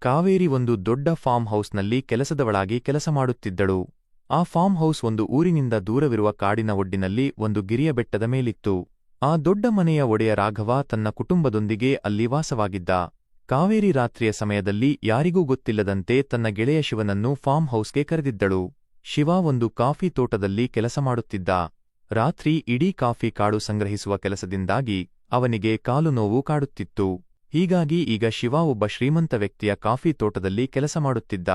ಕಾವೇರಿ ಒಂದು ದೊಡ್ಡ ಫಾರ್ಮ್ ಹೌಸ್ನಲ್ಲಿ ಕೆಲಸದವಳಾಗಿ ಕೆಲಸ ಮಾಡುತ್ತಿದ್ದಳು. ಆ ಫಾರ್ಮ್ ಹೌಸ್ ಒಂದು ಊರಿನಿಂದ ದೂರವಿರುವ ಕಾಡಿನ ಒಡ್ಡಿನಲ್ಲಿ ಒಂದು ಗಿರಿಯ ಬೆಟ್ಟದ ಮೇಲಿತ್ತು. ಆ ದೊಡ್ಡ ಮನೆಯ ಒಡೆಯ ರಾಘವ ತನ್ನ ಕುಟುಂಬದೊಂದಿಗೆ ಅಲ್ಲಿ ವಾಸವಾಗಿದ್ದ. ಕಾವೇರಿ ರಾತ್ರಿಯ ಸಮಯದಲ್ಲಿ ಯಾರಿಗೂ ಗೊತ್ತಿಲ್ಲದಂತೆ ತನ್ನ ಗೆಳೆಯ ಶಿವನನ್ನು ಫಾರ್ಮ್ ಹೌಸ್ಗೆ ಕರೆದಿದ್ದಳು. ಶಿವ ಒಂದು ಕಾಫಿ ತೋಟದಲ್ಲಿ ಕೆಲಸ ಮಾಡುತ್ತಿದ್ದ. ರಾತ್ರಿ ಇಡೀ ಕಾಫಿ ಕಾಡು ಸಂಗ್ರಹಿಸುವ ಕೆಲಸದಿಂದಾಗಿ ಅವನಿಗೆ ಕಾಲು ನೋವು ಕಾಡುತ್ತಿತ್ತು. ಹೀಗಾಗಿ ಈಗ ಶಿವ ಒಬ್ಬ ಶ್ರೀಮಂತ ವ್ಯಕ್ತಿಯ ಕಾಫಿ ತೋಟದಲ್ಲಿ ಕೆಲಸ ಮಾಡುತ್ತಿದ್ದ.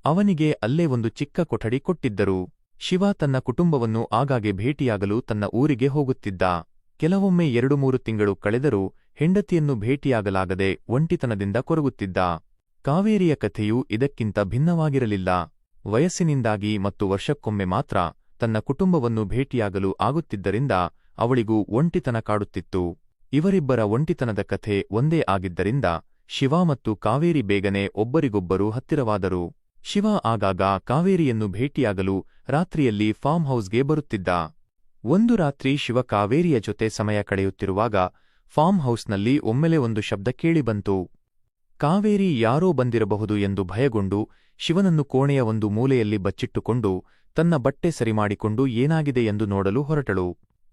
ಅವನಿಗೆ ಅಲ್ಲೇ ಒಂದು ಚಿಕ್ಕ ಕೊಠಡಿ ಕೊಟ್ಟಿದ್ದರು. ಶಿವ ತನ್ನ ಕುಟುಂಬವನ್ನು ಆಗಾಗ್ಗೆ ಭೇಟಿಯಾಗಲು ತನ್ನ ಊರಿಗೆ ಹೋಗುತ್ತಿದ್ದ. ಕೆಲವೊಮ್ಮೆ 2-3 ತಿಂಗಳು ಕಳೆದರೂ ಹೆಂಡತಿಯನ್ನು ಭೇಟಿಯಾಗಲಾಗದೆ ಒಂಟಿತನದಿಂದ ಕೊರಗುತ್ತಿದ್ದ. ಕಾವೇರಿಯ ಕಥೆಯು ಇದಕ್ಕಿಂತ ಭಿನ್ನವಾಗಿರಲಿಲ್ಲ. ವಯಸ್ಸಿನಿಂದಾಗಿ ಮತ್ತು ವರ್ಷಕ್ಕೊಮ್ಮೆ ಮಾತ್ರ ತನ್ನ ಕುಟುಂಬವನ್ನು ಭೇಟಿಯಾಗಲು ಆಗುತ್ತಿದ್ದರಿಂದ ಅವಳಿಗೂ ಒಂಟಿತನ ಕಾಡುತ್ತಿತ್ತು. ಇವರಿಬ್ಬರ ಒಂಟಿತನದ ಕಥೆ ಒಂದೇ ಆಗಿದ್ದರಿಂದ ಶಿವ ಮತ್ತು ಕಾವೇರಿ ಬೇಗನೆ ಒಬ್ಬರಿಗೊಬ್ಬರು ಹತ್ತಿರವಾದರು. ಶಿವ ಆಗಾಗ ಕಾವೇರಿಯನ್ನು ಭೇಟಿಯಾಗಲು ರಾತ್ರಿಯಲ್ಲಿ ಫಾರ್ಮ್ ಹೌಸ್ಗೆ ಬರುತ್ತಿದ್ದ. ಒಂದು ರಾತ್ರಿ ಶಿವ ಕಾವೇರಿಯ ಜೊತೆ ಸಮಯ ಕಳೆಯುತ್ತಿರುವಾಗ ಫಾರ್ಮ್ ಹೌಸ್ನಲ್ಲಿ ಒಮ್ಮೆಲೆ ಒಂದು ಶಬ್ದ ಕೇಳಿಬಂತು. ಕಾವೇರಿ ಯಾರೋ ಬಂದಿರಬಹುದು ಎಂದು ಭಯಗೊಂಡು ಶಿವನನ್ನು ಕೋಣೆಯ ಒಂದು ಮೂಲೆಯಲ್ಲಿ ಬಚ್ಚಿಟ್ಟುಕೊಂಡು ತನ್ನ ಬಟ್ಟೆ ಸರಿಮಾಡಿಕೊಂಡು ಏನಾಗಿದೆ ಎಂದು ನೋಡಲು ಹೊರಟಳು.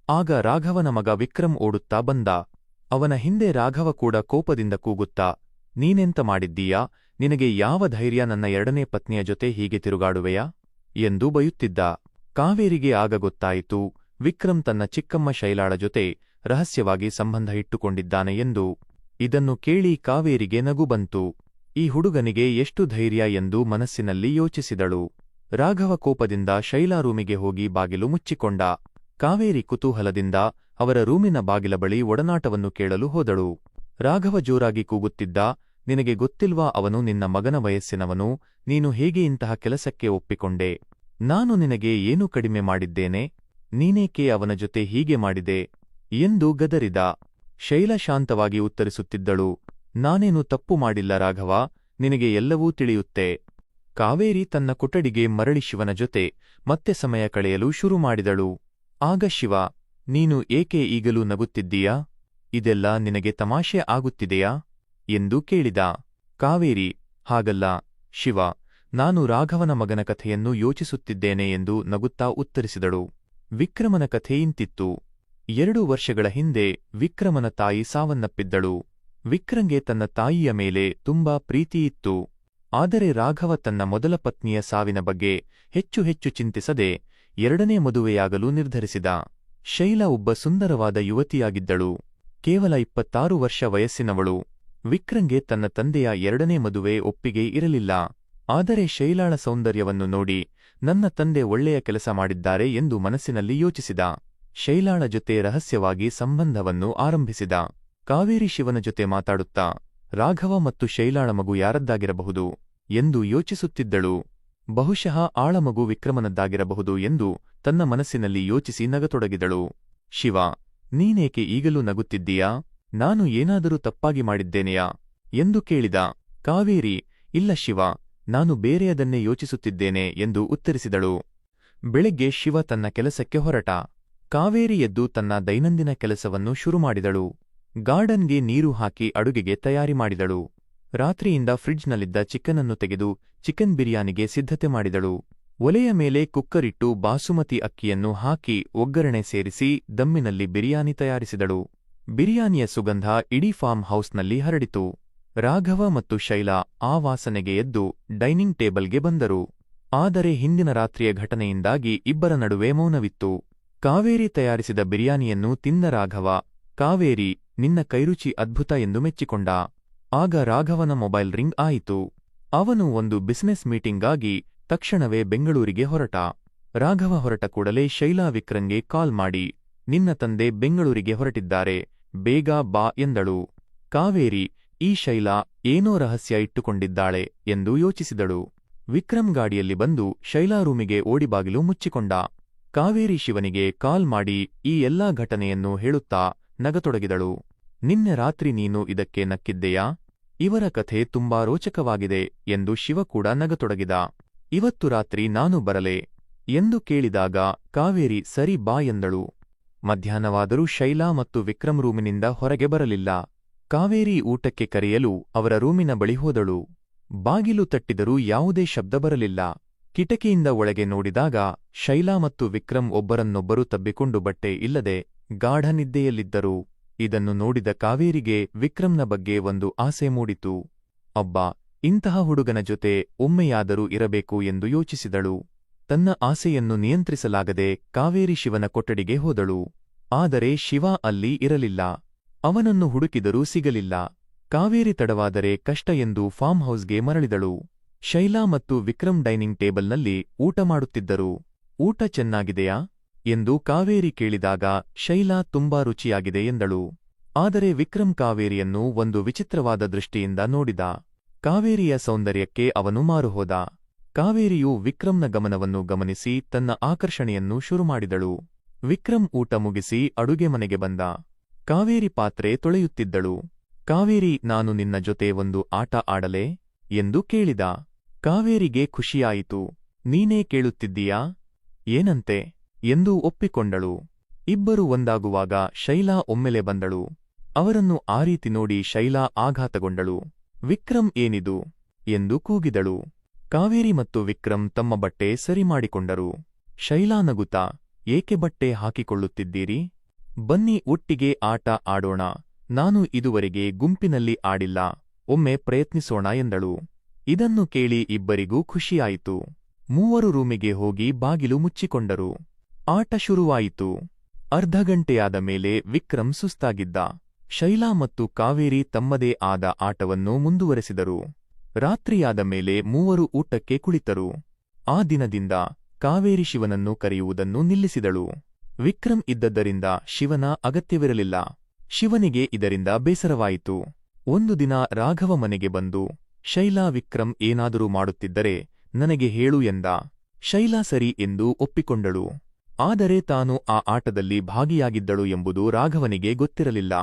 ಆಗ ರಾಘವನ ಮಗ ವಿಕ್ರಮ್ ಓಡುತ್ತಾ ಬಂದ. ಅವನ ಹಿಂದೆ ರಾಘವ ಕೂಡ ಕೋಪದಿಂದ ಕೂಗುತ್ತಾ, ನೀನೆಂತ ಮಾಡಿದ್ದೀಯಾ? ನಿನಗೆ ಯಾವ ಧೈರ್ಯ ನನ್ನ ಎರಡನೇ ಪತ್ನಿಯ ಜೊತೆ ಹೀಗೆ ತಿರುಗಾಡುವೆಯಾ? ಎಂದು ಬಯುತ್ತಿದ್ದ. ಕಾವೇರಿಗೆ ಆಗ ಗೊತ್ತಾಯಿತು ವಿಕ್ರಮ್ ತನ್ನ ಚಿಕ್ಕಮ್ಮ ಶೈಲಾಳ ಜೊತೆ ರಹಸ್ಯವಾಗಿ ಸಂಬಂಧ ಇಟ್ಟುಕೊಂಡಿದ್ದಾನೆ ಎಂದು. ಇದನ್ನು ಕೇಳಿ ಕಾವೇರಿಗೆ ನಗು ಬಂತು. ಈ ಹುಡುಗನಿಗೆ ಎಷ್ಟು ಧೈರ್ಯ ಎಂದು ಮನಸ್ಸಿನಲ್ಲಿ ಯೋಚಿಸಿದಳು. ರಾಘವ ಕೋಪದಿಂದ ಶೈಲಾ ರೂಮಿಗೆ ಹೋಗಿ ಬಾಗಿಲು ಮುಚ್ಚಿಕೊಂಡ. ಕಾವೇರಿ ಕುತೂಹಲದಿಂದ ಅವರ ರೂಮಿನ ಬಾಗಿಲ ಬಳಿ ಒಡನಾಟವನ್ನು ಕೇಳಲು ಹೋದಳು. ರಾಘವ ಜೋರಾಗಿ ಕೂಗುತ್ತಿದ್ದ, ನಿನಗೆ ಗೊತ್ತಿಲ್ವಾ ಅವನು ನಿನ್ನ ಮಗನ ವಯಸ್ಸಿನವನು? ನೀನು ಹೇಗೆ ಇಂತಹ ಕೆಲಸಕ್ಕೆ ಒಪ್ಪಿಕೊಂಡೆ? ನಾನು ನಿನಗೆ ಏನು ಕಡಿಮೆ ಮಾಡಿದ್ದೇನೆ? ನೀನೇಕೆ ಅವನ ಜೊತೆ ಹೀಗೆ ಮಾಡಿದೆ? ಎಂದು ಗದರಿದ. ಶೈಲಾ ಶಾಂತವಾಗಿ ಉತ್ತರಿಸುತ್ತಿದ್ದಳು, ನಾನೇನು ತಪ್ಪು ಮಾಡಿಲ್ಲ ರಾಘವ, ನಿನಗೆ ಎಲ್ಲವೂ ತಿಳಿಯುತ್ತೆ. ಕಾವೇರಿ ತನ್ನ ಕೊಠಡಿಗೆ ಮರಳಿ ಶಿವನ ಜೊತೆ ಮತ್ತೆ ಸಮಯ ಕಳೆಯಲು ಶುರು ಮಾಡಿದಳು. ಆಗ ಶಿವ, ನೀನು ಏಕೆ ಈಗಲೂ ನಗುತ್ತಿದ್ದೀಯಾ? ಇದೆಲ್ಲ ನಿನಗೆ ತಮಾಷೆ ಆಗುತ್ತಿದೆಯಾ? ಎಂದು ಕೇಳಿದ. ಕಾವೇರಿ, ಹಾಗಲ್ಲ ಶಿವ, ನಾನು ರಾಘವನ ಮಗನ ಕಥೆಯನ್ನು ಯೋಚಿಸುತ್ತಿದ್ದೇನೆ ಎಂದು ನಗುತ್ತಾ ಉತ್ತರಿಸಿದಳು. ವಿಕ್ರಮನ ಕಥೆ ಇಂತಿತ್ತು. 2 ವರ್ಷಗಳ ಹಿಂದೆ ವಿಕ್ರಮನ ತಾಯಿ ಸಾವನ್ನಪ್ಪಿದ್ದಳು. ವಿಕ್ರಂಗೆ ತನ್ನ ತಾಯಿಯ ಮೇಲೆ ತುಂಬಾ ಪ್ರೀತಿಯಿತ್ತು. ಆದರೆ ರಾಘವ ತನ್ನ ಮೊದಲ ಪತ್ನಿಯ ಸಾವಿನ ಬಗ್ಗೆ ಹೆಚ್ಚು ಚಿಂತಿಸದೆ ಎರಡನೇ ಮದುವೆಯಾಗಲು ನಿರ್ಧರಿಸಿದ. ಶೈಲಾ ಒಬ್ಬ ಸುಂದರವಾದ ಯುವತಿಯಾಗಿದ್ದಳು. ಕೇವಲ 26 ವರ್ಷ ವಯಸ್ಸಿನವಳು. ವಿಕ್ರಂಗೆ ತನ್ನ ತಂದೆಯ ಎರಡನೇ ಮದುವೆ ಒಪ್ಪಿಗೆ ಇರಲಿಲ್ಲ. ಆದರೆ ಶೈಲಾಳ ಸೌಂದರ್ಯವನ್ನು ನೋಡಿ ನನ್ನ ತಂದೆ ಒಳ್ಳೆಯ ಕೆಲಸ ಮಾಡಿದ್ದಾರೆ ಎಂದು ಮನಸ್ಸಿನಲ್ಲಿ ಯೋಚಿಸಿದ. ಶೈಲಾಳ ಜೊತೆ ರಹಸ್ಯವಾಗಿ ಸಂಬಂಧವನ್ನು ಆರಂಭಿಸಿದ. ಕಾವೇರಿ ಶಿವನ ಜೊತೆ ಮಾತಾಡುತ್ತಾ, ರಾಘವ ಮತ್ತು ಶೈಲಾಳ ಮಗು ಯಾರದ್ದಾಗಿರಬಹುದು ಎಂದು ಯೋಚಿಸುತ್ತಿದ್ದಳು. ಬಹುಶಃ ಆಳಮಗು ವಿಕ್ರಮನದ್ದಾಗಿರಬಹುದು ಎಂದು ತನ್ನ ಮನಸ್ಸಿನಲ್ಲಿ ಯೋಚಿಸಿ ನಗತೊಡಗಿದಳು. ಶಿವ, ನೀನೇಕೆ ಈಗಲೂ ನಗುತ್ತಿದ್ದೀಯಾ? ನಾನು ಏನಾದರೂ ತಪ್ಪಾಗಿ ಮಾಡಿದ್ದೇನೆಯಾ? ಎಂದು ಕೇಳಿದ. ಕಾವೇರಿ, ಇಲ್ಲ ಶಿವ, ನಾನು ಬೇರೆಯದನ್ನೇ ಯೋಚಿಸುತ್ತಿದ್ದೇನೆ ಎಂದು ಉತ್ತರಿಸಿದಳು. ಬೆಳಗ್ಗೆ ಶಿವ ತನ್ನ ಕೆಲಸಕ್ಕೆ ಹೊರಟ. ಕಾವೇರಿ ಎದ್ದು ತನ್ನ ದೈನಂದಿನ ಕೆಲಸವನ್ನು ಶುರುಮಾಡಿದಳು. ಗಾರ್ಡನ್ಗೆ ನೀರು ಹಾಕಿ ಅಡುಗೆಗೆ ತಯಾರಿ ಮಾಡಿದಳು. ರಾತ್ರಿಯಿಂದ ಫ್ರಿಡ್ಜ್ನಲ್ಲಿದ್ದ ಚಿಕನನ್ನು ತೆಗೆದು ಚಿಕನ್ ಬಿರಿಯಾನಿಗೆ ಸಿದ್ಧತೆ ಮಾಡಿದಳು. ಒಲೆಯ ಮೇಲೆ ಕುಕ್ಕರ್ ಇಟ್ಟು ಬಾಸುಮತಿ ಅಕ್ಕಿಯನ್ನು ಹಾಕಿ ಒಗ್ಗರಣೆ ಸೇರಿಸಿ ದಮ್ಮಿನಲ್ಲಿ ಬಿರಿಯಾನಿ ತಯಾರಿಸಿದಳು. ಬಿರಿಯಾನಿಯ ಸುಗಂಧ ಇಡೀ ಫಾರ್ಮ್ ಹೌಸ್ನಲ್ಲಿ ಹರಡಿತು. ರಾಘವ ಮತ್ತು ಶೈಲಾ ಆ ವಾಸನೆಗೆ ಎದ್ದು ಡೈನಿಂಗ್ ಟೇಬಲ್ಗೆ ಬಂದರು. ಆದರೆ ಹಿಂದಿನ ರಾತ್ರಿಯ ಘಟನೆಯಿಂದಾಗಿ ಇಬ್ಬರ ನಡುವೆ ಮೌನವಿತ್ತು. ಕಾವೇರಿ ತಯಾರಿಸಿದ ಬಿರಿಯಾನಿಯನ್ನು ತಿಂದ ರಾಘವ, ಕಾವೇರಿ, ನಿನ್ನ ಕೈರುಚಿ ಅದ್ಭುತ ಎಂದು ಮೆಚ್ಚಿಕೊಂಡ. ಆಗ ರಾಘವನ ಮೊಬೈಲ್ ರಿಂಗ್ ಆಯಿತು. ಅವನು ಒಂದು ಬಿಸಿನೆಸ್ ಮೀಟಿಂಗ್ಗಾಗಿ ತಕ್ಷಣವೇ ಬೆಂಗಳೂರಿಗೆ ಹೊರಟ. ರಾಘವ ಹೊರಟ ಕೂಡಲೇ ಶೈಲಾ ವಿಕ್ರಂಗೆ ಕಾಲ್ ಮಾಡಿ, ನಿನ್ನ ತಂದೆ ಬೆಂಗಳೂರಿಗೆ ಹೊರಟಿದ್ದಾರೆ, ಬೇಗ ಬಾ ಎಂದಳು. ಕಾವೇರಿ, ಈ ಶೈಲಾ ಏನೋ ರಹಸ್ಯ ಇಟ್ಟುಕೊಂಡಿದ್ದಾಳೆ ಎಂದು ಯೋಚಿಸಿದಳು. ವಿಕ್ರಮ್ ಗಾಡಿಯಲ್ಲಿ ಬಂದು ಶೈಲಾ ರೂಮಿಗೆ ಓಡಿಬಾಗಿಲು ಮುಚ್ಚಿಕೊಂಡ. ಕಾವೇರಿ ಶಿವನಿಗೆ ಕಾಲ್ ಮಾಡಿ ಈ ಎಲ್ಲಾ ಘಟನೆಯನ್ನು ಹೇಳುತ್ತಾ ನಗತೊಡಗಿದಳು. ನಿನ್ನೆ ರಾತ್ರಿ ನೀನು ಇದಕ್ಕೆ ನಕ್ಕಿದ್ದೆಯಾ? ಇವರ ಕಥೆ ತುಂಬಾ ರೋಚಕವಾಗಿದೆ ಎಂದು ಶಿವ ಕೂಡ ನಗತೊಡಗಿದ. ಇವತ್ತು ರಾತ್ರಿ ನಾನು ಬರಲೇ ಎಂದು ಕೇಳಿದಾಗ ಕಾವೇರಿ ಸರಿ ಬಾ ಎಂದಳು. ಮಧ್ಯಾಹ್ನವಾದರೂ ಶೈಲಾ ಮತ್ತು ವಿಕ್ರಮ್ ರೂಮಿನಿಂದ ಹೊರಗೆ ಬರಲಿಲ್ಲ. ಕಾವೇರಿ ಊಟಕ್ಕೆ ಕರೆಯಲು ಅವರ ರೂಮಿನ ಬಳಿ ಹೋದಳು. ಬಾಗಿಲು ತಟ್ಟಿದರೂ ಯಾವುದೇ ಶಬ್ದ ಬರಲಿಲ್ಲ. ಕಿಟಕಿಯಿಂದ ಒಳಗೆ ನೋಡಿದಾಗ ಶೈಲಾ ಮತ್ತು ವಿಕ್ರಮ್ ಒಬ್ಬರನ್ನೊಬ್ಬರು ತಬ್ಬಿಕೊಂಡು ಬಟ್ಟೆ ಇಲ್ಲದೆ ಗಾಢ ನಿದ್ದೆಯಲ್ಲಿದ್ದರು. ಇದನ್ನು ನೋಡಿದ ಕಾವೇರಿಗೆ ವಿಕ್ರಮ್ನ ಬಗ್ಗೆ ಒಂದು ಆಸೆ ಮೂಡಿತು. ಅಬ್ಬಾ, ಇಂತಹ ಹುಡುಗನ ಜೊತೆ ಒಮ್ಮೆಯಾದರೂ ಇರಬೇಕು ಎಂದು ಯೋಚಿಸಿದಳು. ತನ್ನ ಆಸೆಯನ್ನು ನಿಯಂತ್ರಿಸಲಾಗದೆ ಕಾವೇರಿ ಶಿವನ ಕೊಠಡಿಗೆ ಹೋದಳು. ಆದರೆ ಶಿವ ಅಲ್ಲಿ ಇರಲಿಲ್ಲ. ಅವನನ್ನು ಹುಡುಕಿದರೂ ಸಿಗಲಿಲ್ಲ. ಕಾವೇರಿ ತಡವಾದರೆ ಕಷ್ಟ ಎಂದು ಫಾರ್ಮ್ ಹೌಸ್ಗೆ ಮರಳಿದಳು. ಶೈಲಾ ಮತ್ತು ವಿಕ್ರಮ್ ಡೈನಿಂಗ್ ಟೇಬಲ್ನಲ್ಲಿ ಊಟ ಮಾಡುತ್ತಿದ್ದರು. ಊಟ ಚೆನ್ನಾಗಿದೆಯಾ ಎಂದು ಕಾವೇರಿ ಕೇಳಿದಾಗ ಶೈಲಾ ತುಂಬಾ ರುಚಿಯಾಗಿದೆ ಎಂದಳು. ಆದರೆ ವಿಕ್ರಮ್ ಕಾವೇರಿಯನ್ನು ಒಂದು ವಿಚಿತ್ರವಾದ ದೃಷ್ಟಿಯಿಂದ ನೋಡಿದ. ಕಾವೇರಿಯ ಸೌಂದರ್ಯಕ್ಕೆ ಅವನು ಮಾರುಹೋದ. ಕಾವೇರಿಯು ವಿಕ್ರಮ್ನ ಗಮನವನ್ನು ಗಮನಿಸಿ ತನ್ನ ಆಕರ್ಷಣೆಯನ್ನು ಶುರುಮಾಡಿದಳು. ವಿಕ್ರಮ್ ಊಟ ಮುಗಿಸಿ ಅಡುಗೆ ಮನೆಗೆ ಬಂದ. ಕಾವೇರಿ ಪಾತ್ರೆ ತೊಳೆಯುತ್ತಿದ್ದಳು. ಕಾವೇರಿ, ನಾನು ನಿನ್ನ ಜೊತೆ ಒಂದು ಆಟ ಆಡಲೇ ಎಂದು ಕೇಳಿದ. ಕಾವೇರಿಗೆ ಖುಷಿಯಾಯಿತು. ನೀನೇ ಕೇಳುತ್ತಿದ್ದೀಯಾ? ಏನಂತೆ ಎಂದು ಒಪ್ಪಿಕೊಂಡಳು. ಇಬ್ಬರು ಒಂದಾಗುವಾಗ ಶೈಲಾ ಒಮ್ಮೆಲೆ ಬಂದಳು. ಅವರನ್ನು ಆ ರೀತಿ ನೋಡಿ ಶೈಲಾ ಆಘಾತಗೊಂಡಳು. ವಿಕ್ರಮ್, ಏನಿದು ಎಂದು ಕೂಗಿದಳು. ಕಾವೇರಿ ಮತ್ತು ವಿಕ್ರಮ್ ತಮ್ಮ ಬಟ್ಟೆ ಸರಿಮಾಡಿಕೊಂಡರು. ಶೈಲಾ ನಗುತ್ತಾ, ಏಕೆ ಬಟ್ಟೆ ಹಾಕಿಕೊಳ್ಳುತ್ತಿದ್ದೀರಿ? ಬನ್ನಿ ಒಟ್ಟಿಗೆ ಆಟ ಆಡೋಣ. ನಾನು ಇದುವರೆಗೆ ಗುಂಪಿನಲ್ಲಿ ಆಡಿಲ್ಲ, ಒಮ್ಮೆ ಪ್ರಯತ್ನಿಸೋಣ ಎಂದಳು. ಇದನ್ನು ಕೇಳಿ ಇಬ್ಬರಿಗೂ ಖುಷಿಯಾಯಿತು. ಮೂವರು ರೂಮಿಗೆ ಹೋಗಿ ಬಾಗಿಲು ಮುಚ್ಚಿಕೊಂಡರು. ಆಟ ಶುರುವಾಯಿತು. ಅರ್ಧ ಗಂಟೆಯಾದ ಮೇಲೆ ವಿಕ್ರಮ್ ಸುಸ್ತಾಗಿದ್ದ. ಶೈಲಾ ಮತ್ತು ಕಾವೇರಿ ತಮ್ಮದೇ ಆದ ಆಟವನ್ನು ಮುಂದುವರೆಸಿದರು. ರಾತ್ರಿಯಾದ ಮೇಲೆ ಮೂವರು ಊಟಕ್ಕೆ ಕುಳಿತರು. ಆ ದಿನದಿಂದ ಕಾವೇರಿ ಶಿವನನ್ನು ಕರೆಯುವುದನ್ನು ನಿಲ್ಲಿಸಿದಳು. ವಿಕ್ರಮ್ ಇದ್ದದ್ದರಿಂದ ಶಿವನ ಅಗತ್ಯವಿರಲಿಲ್ಲ. ಶಿವನಿಗೆ ಇದರಿಂದ ಬೇಸರವಾಯಿತು. ಒಂದು ದಿನ ರಾಘವ ಮನೆಗೆ ಬಂದು, ಶೈಲಾ, ವಿಕ್ರಮ್ ಏನಾದರೂ ಮಾಡುತ್ತಿದ್ದರೆ ನನಗೆ ಹೇಳು ಎಂದ. ಶೈಲಾ ಸರಿ ಎಂದು ಒಪ್ಪಿಕೊಂಡಳು. ಆದರೆ ತಾನು ಆ ಆಟದಲ್ಲಿ ಭಾಗಿಯಾಗಿದ್ದಳು ಎಂಬುದು ರಾಘವನಿಗೆ ಗೊತ್ತಿರಲಿಲ್ಲ.